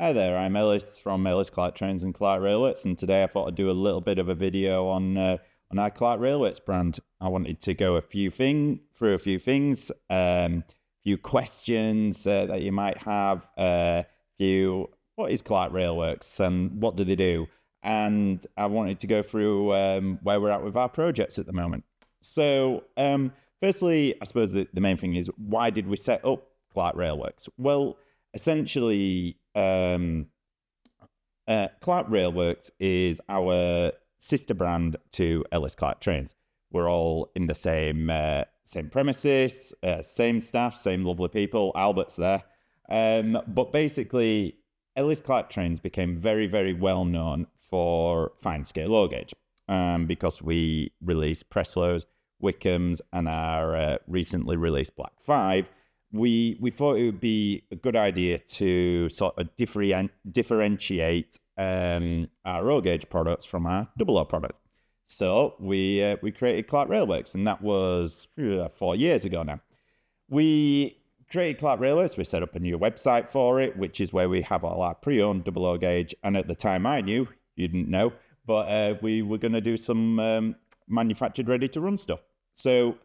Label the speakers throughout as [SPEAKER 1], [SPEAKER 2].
[SPEAKER 1] Hi there, I'm Ellis from Ellis Clark Trains and Clark Railworks, and today I thought I'd do a little bit of a video on our Clark Railworks brand. I wanted to go through a few things, few questions that you might have, what is Clark Railworks and what do they do? And I wanted to go through where we're at with our projects at the moment. So, firstly, I suppose the main thing is, why did we set up Clark Railworks? Well, essentially, Clark Railworks is our sister brand to Ellis Clark Trains. We're all in the same premises, same staff, same lovely people. Albert's there. But basically, Ellis Clark Trains became very, very well known for fine scale low gauge because we released Preslows, Wickhams, and our recently released Black 5. We thought it would be a good idea to sort of differentiate our road gauge products from our double O products. So we created Clark Railworks, and that was 4 years ago now. We created Clark Railworks. We set up a new website for it, which is where we have all our pre-owned double O gauge. And at the time, I knew, you didn't know, but we were going to do some manufactured ready-to-run stuff. So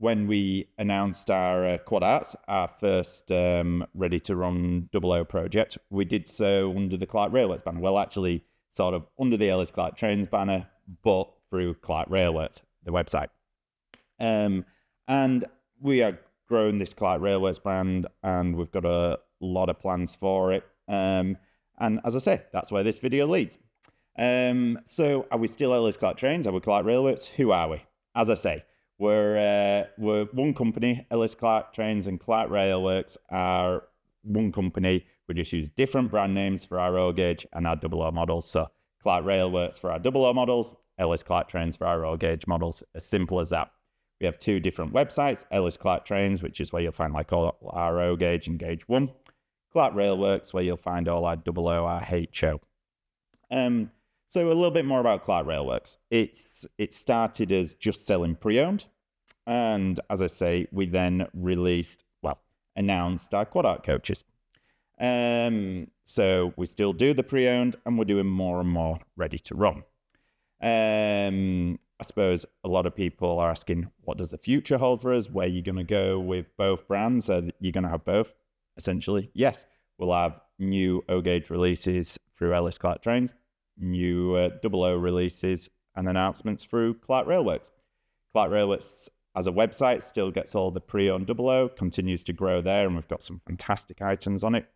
[SPEAKER 1] when we announced our Quad Arts, our first ready-to-run double O project, we did so under the Clark Railworks banner. Well, actually, sort of under the Ellis Clark Trains banner, but through Clark Railworks, the website. And we are growing this Clark Railworks brand, and we've got a lot of plans for it. And as I say, that's where this video leads. So are we still Ellis Clark Trains? Are we Clark Railworks? Who are we? As I say, we're one company. Ellis Clark Trains and Clark Railworks are one company. We just use different brand names for our road gauge and our double O models. So Clark Railworks for our double O models, Ellis Clark Trains for our road gauge models. As simple as that. We have two different websites: Ellis Clark Trains, which is where you'll find like all our road gauge and gauge 1. Clark Railworks, where you'll find all our double O, our HO. So a little bit more about Clark Railworks. It started as just selling pre-owned. And as I say, we then announced our Quad Art coaches. So we still do the pre-owned, and we're doing more and more ready to run. I suppose a lot of people are asking, what does the future hold for us? Where are you going to go with both brands? Are you going to have both? Essentially, yes. We'll have new O-gauge releases through Ellis Clark Trains, new double O releases and announcements through Clark Railworks. Clark Railworks as a website still gets all the pre-owned double O, continues to grow there, and we've got some fantastic items on it.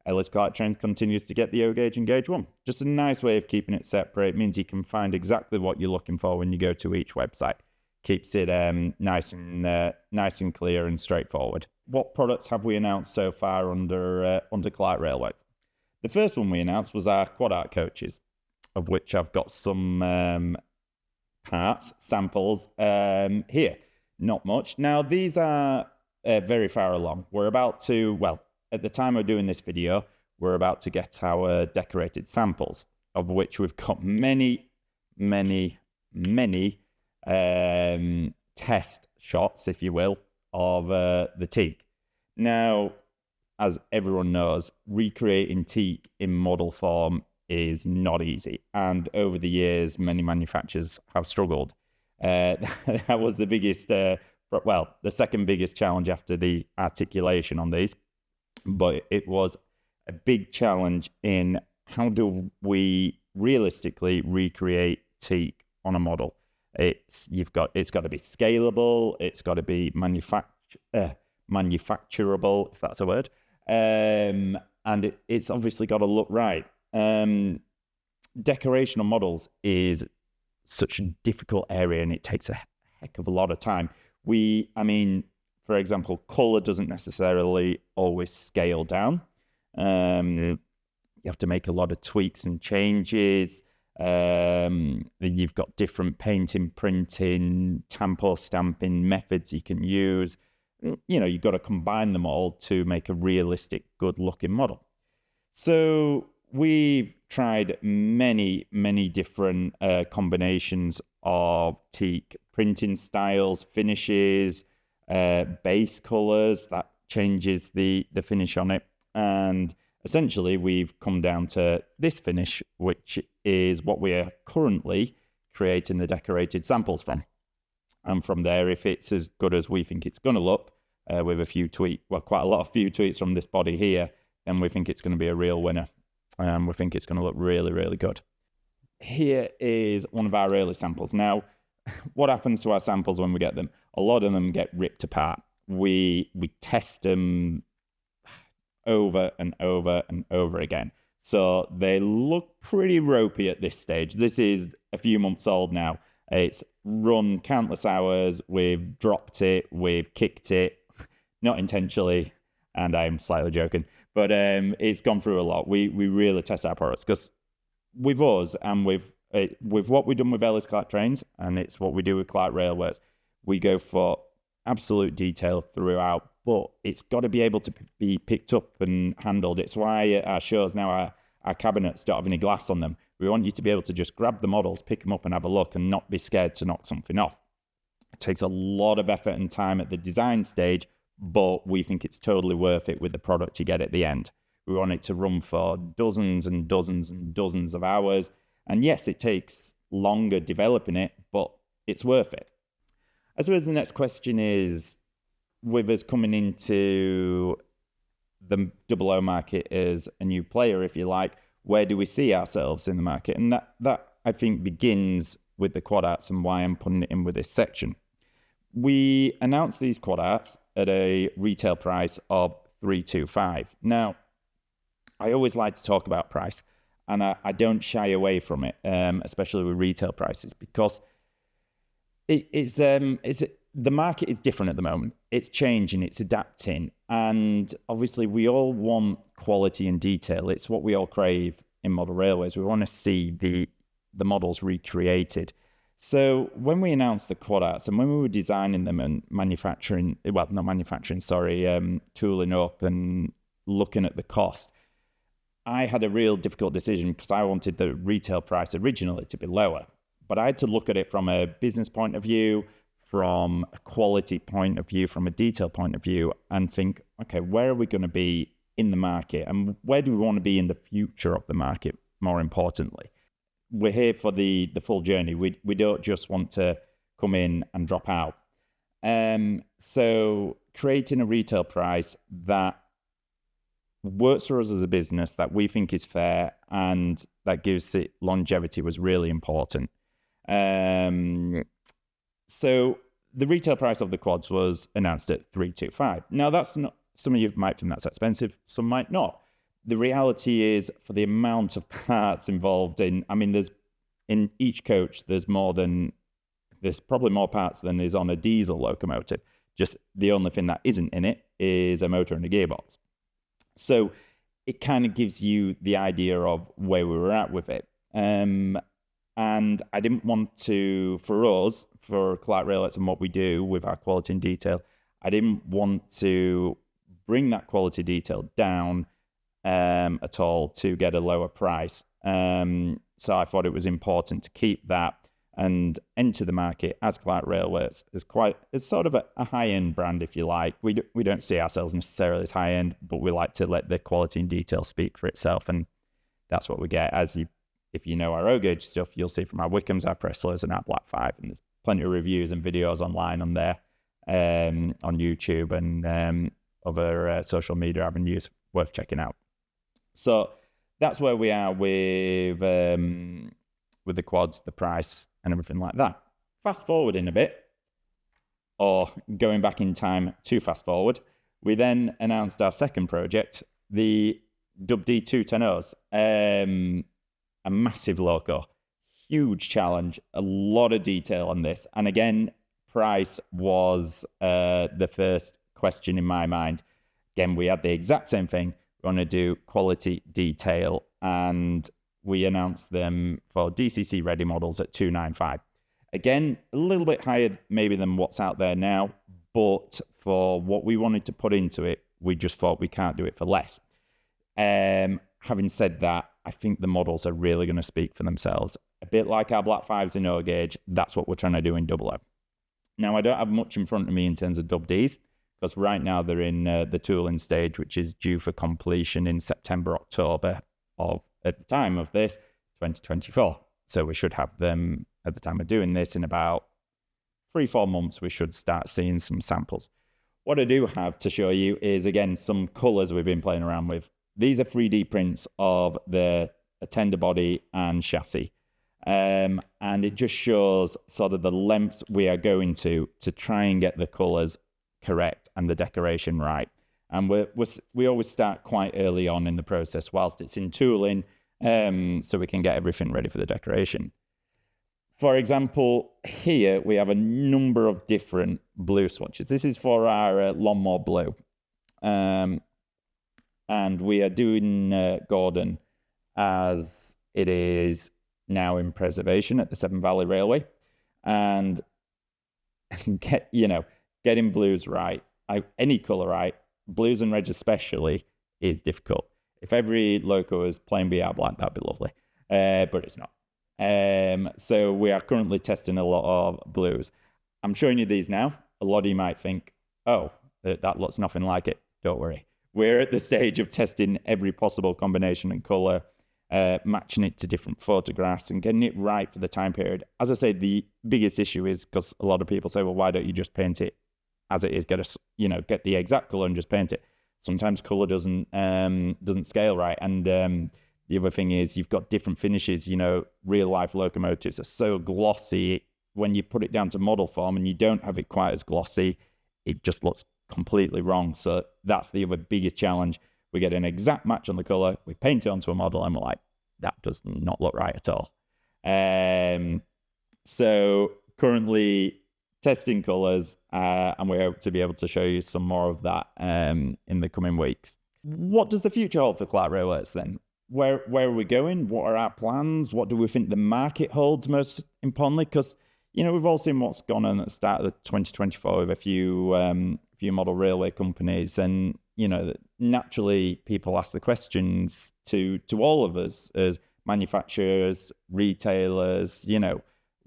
[SPEAKER 1] Ellis Clark Trains continues to get the O-gauge and gauge 1. Just a nice way of keeping it separate. It means you can find exactly what you're looking for when you go to each website. Keeps it nice and clear and straightforward. What products have we announced so far under Clark Railworks? The first one we announced was our Quad Art coaches, of which I've got some samples here. Not much. Now, these are very far along. We're about to, at the time of doing this video, we're about to get our decorated samples, of which we've got many test shots, if you will, of the teak. Now, as everyone knows, recreating teak in model form is not easy. And over the years, many manufacturers have struggled. That was the biggest, the second biggest challenge after the articulation on these. But it was a big challenge in how do we realistically recreate teak on a model. It's got to be scalable. It's got to be manufacturable, if that's a word. And it's obviously got to look right. Decoration on models is such a difficult area, and it takes a heck of a lot of time. For example, color doesn't necessarily always scale down. You have to make a lot of tweaks and changes. You've got different painting, printing, tampo stamping methods you can use. You've got to combine them all to make a realistic, good-looking model. So we've tried many different combinations of teak, printing styles, finishes, base colors that changes the finish on it. And essentially we've come down to this finish, which is what we are currently creating the decorated samples from. And from there, if it's as good as we think it's going to look, with quite a lot of few tweets from this body here, then we think it's going to be a real winner. We think it's going to look really, really good. Here is one of our early samples. Now, what happens to our samples when we get them? A lot of them get ripped apart. We test them over and over and over again. So they look pretty ropey at this stage. This is a few months old now. It's run countless hours. We've dropped it. We've kicked it, not intentionally, and I'm slightly joking, but it's gone through a lot. We really test our products because with us and with what we've done with Ellis Clark Trains, and it's what we do with Clark Railworks, we go for absolute detail throughout, but it's got to be able to be picked up and handled. It's why our shows now, our cabinets don't have any glass on them. We want you to be able to just grab the models, pick them up and have a look and not be scared to knock something off. It takes a lot of effort and time at the design stage, but we think it's totally worth it with the product you get at the end. We want it to run for dozens and dozens and dozens of hours. And yes, it takes longer developing it, but it's worth it. I suppose the next question is, with us coming into the 00 market as a new player, if you like, where do we see ourselves in the market? And that I think begins with the quad arts and why I'm putting it in with this section. We announced these quad arts at a retail price of $325. Now, I always like to talk about price, and I don't shy away from it, especially with retail prices, because the market is different at the moment. It's changing, it's adapting, and obviously we all want quality and detail. It's what we all crave in model railways. We want to see the models recreated. So when we announced the quad arts and when we were designing them and tooling up and looking at the cost, I had a real difficult decision because I wanted the retail price originally to be lower. But I had to look at it from a business point of view, from a quality point of view, from a detail point of view, and think, okay, where are we going to be in the market? And where do we want to be in the future of the market, more importantly? We're here for the full journey. We don't just want to come in and drop out. So creating a retail price that works for us as a business, that we think is fair and that gives it longevity was really important. So the retail price of the quads was announced at $325. Now that's not, some of you might think that's expensive, some might not. The reality is, for the amount of parts involved in each coach, there's probably more parts than is on a diesel locomotive. Just the only thing that isn't in it is a motor and a gearbox. So it kind of gives you the idea of where we were at with it. And I didn't want to, for us, for Clark Railworks and what we do with our quality and detail, I didn't want to bring that quality detail down at all to get a lower price. So I thought it was important to keep that and enter the market as Clark Railworks as sort of a high-end brand, if you like. We don't see ourselves necessarily as high-end, but we like to let the quality and detail speak for itself, and that's what we get. If you know our O-gauge stuff, you'll see from our Wickhams, our Presslers, and our Black 5, and there's plenty of reviews and videos online on there, on YouTube and other social media avenues worth checking out. So that's where we are with the quads, the price, and everything like that. Fast forwarding a bit, or going back in time to fast forward, we then announced our second project, the D 210Os, a massive loco, huge challenge, a lot of detail on this. And again, price was the first question in my mind. Again, we had the exact same thing. We want to do quality, detail, and we announced them for DCC ready models at $295. Again, a little bit higher maybe than what's out there now, but for what we wanted to put into it, we just thought we can't do it for less. Having said that, I think the models are really going to speak for themselves. A bit like our Black 5s in O-gauge, that's what we're trying to do in 00. Now, I don't have much in front of me in terms of Dub Ds, because right now they're in the tooling stage, which is due for completion in September, October of, at the time of this, 2024. So we should have them at the time of doing this in about 3-4 months. We should start seeing some samples. What I do have to show you is, again, some colors we've been playing around with. These are 3D prints of the tender body and chassis. And it just shows sort of the lengths we are going to try and get the colors correct and the decoration right. And we always start quite early on in the process whilst it's in tooling, so we can get everything ready for the decoration. For example, here we have a number of different blue swatches. This is for our lawnmower blue. And we are doing Gordon as it is now in preservation at the Severn Valley Railway. And getting blues right, any colour right, blues and reds especially, is difficult. If every loco is plain BR black, that'd be lovely. But it's not. So we are currently testing a lot of blues. I'm showing you these now. A lot of you might think, oh, that looks nothing like it. Don't worry. We're at the stage of testing every possible combination and colour, matching it to different photographs and getting it right for the time period. As I say, the biggest issue is because a lot of people say, well, why don't you just paint it as it is? Get the exact colour and just paint it. Sometimes colour doesn't scale right. And the other thing is you've got different finishes. Real life locomotives are so glossy. When you put it down to model form and you don't have it quite as glossy, it just looks completely wrong. So that's the other biggest challenge. We get an exact match on the colour, we paint it onto a model, and we're like, that does not look right at all. So currently testing colours, and we hope to be able to show you some more of that in the coming weeks. What does the future hold for Clark Railworks then? Where are we going? What are our plans? What do we think the market holds most importantly? Because, we've all seen what's gone on at the start of the 2024 with a few model railway companies. And, naturally people ask the questions to all of us as manufacturers, retailers,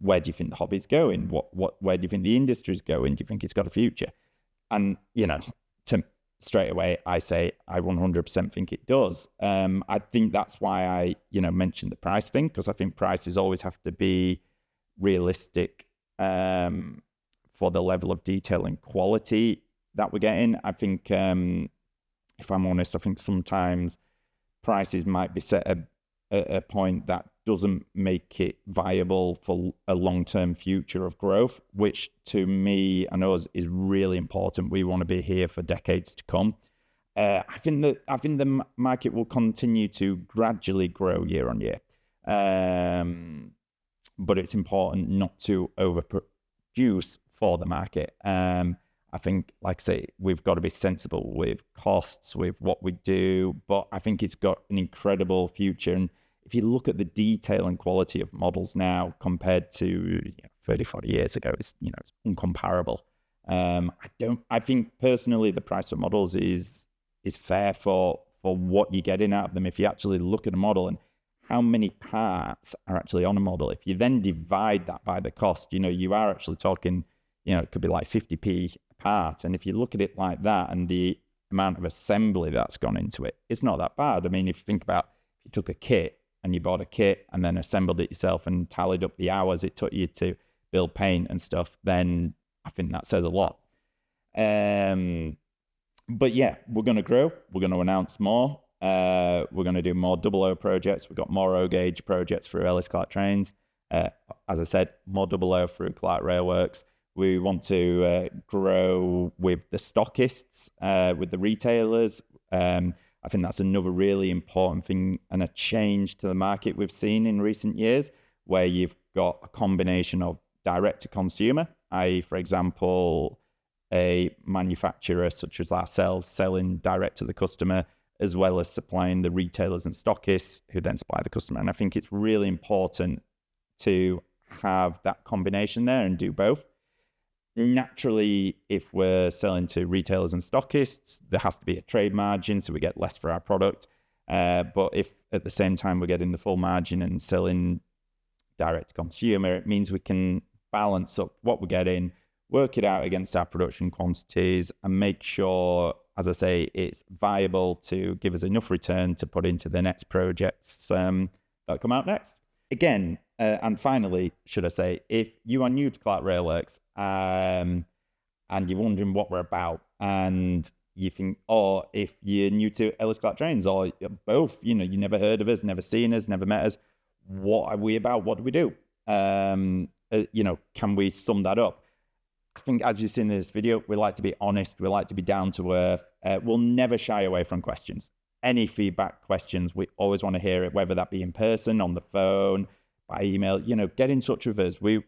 [SPEAKER 1] where do you think the hobby's going? Where do you think the industry's going? Do you think it's got a future? And, straight away, I say I 100% think it does. I think that's why I, mentioned the price thing, because I think prices always have to be realistic for the level of detail and quality that we're getting. I think, if I'm honest, I think sometimes prices might be set at a point that doesn't make it viable for a long-term future of growth, which to me and us is really important. We want to be here for decades to come. I think the market will continue to gradually grow year on year, but it's important not to overproduce for the market. I think, like I say, we've got to be sensible with costs, with what we do, but I think it's got an incredible future. And if you look at the detail and quality of models now compared to 30, 40 years ago, it's incomparable. I think personally the price of models is fair for what you're getting out of them. If you actually look at a model and how many parts are actually on a model, if you then divide that by the cost, you are actually talking, it could be like 50p a part. And if you look at it like that and the amount of assembly that's gone into it, it's not that bad. I mean, if you think about, if you took a kit and you bought a kit and then assembled it yourself and tallied up the hours it took you to build paint and stuff, then I think that says a lot. But yeah, we're going to grow. We're going to announce more. We're going to do more 00 projects. We've got more O-gauge projects through Ellis Clark Trains. As I said, more 00 through Clark Railworks. We want to grow with the stockists, with the retailers. I think that's another really important thing and a change to the market we've seen in recent years, where you've got a combination of direct to consumer, i.e., for example, a manufacturer such as ourselves selling direct to the customer, as well as supplying the retailers and stockists who then supply the customer. And I think it's really important to have that combination there and do both. Naturally, if we're selling to retailers and stockists, there has to be a trade margin, so we get less for our product. But if at the same time we're getting the full margin and selling direct to consumer, it means we can balance up what we're getting work it out against our production quantities, and make sure, as I say, it's viable to give us enough return to put into the next projects that come out next. Again, and finally, should I say, if you are new to Clark Railworks and you're wondering what we're about, and you think, or if you're new to Ellis Clark Trains, or both, you never heard of us, never seen us, never met us, what are we about? What do we do? Can we sum that up? I think, as you've seen in this video, we like to be honest. We like to be down to earth. We'll never shy away from questions. Any feedback, questions, we always want to hear it, whether that be in person, on the phone, by email. Get in touch with us. We'll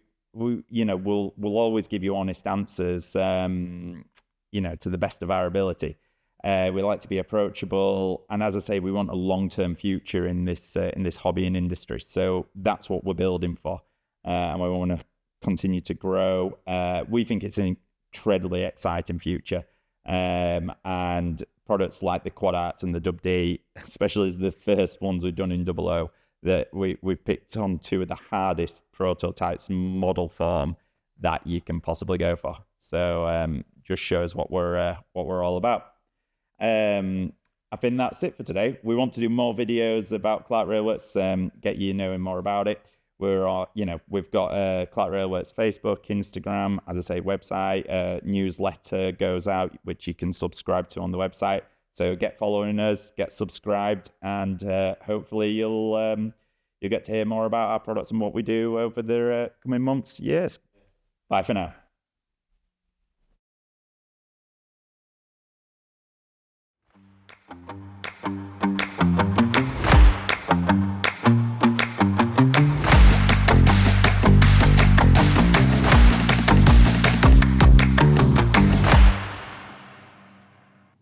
[SPEAKER 1] always give you honest answers. To the best of our ability. We like to be approachable, and as I say, we want a long-term future in this hobby and industry. So that's what we're building for, and we want to continue to grow. We think it's an incredibly exciting future, and products like the Quad Arts and the Dub D, especially as the first ones we've done in 00, that we've picked on two of the hardest prototypes model form that you can possibly go for. So just shows what we're all about. I think that's it for today. We want to do more videos about Clark Railworks, get you knowing more about it. We've got Clark Railworks Facebook, Instagram, as I say, website, newsletter goes out, which you can subscribe to on the website. So get following us, get subscribed, and hopefully you'll get to hear more about our products and what we do over the coming months, years. Bye for now.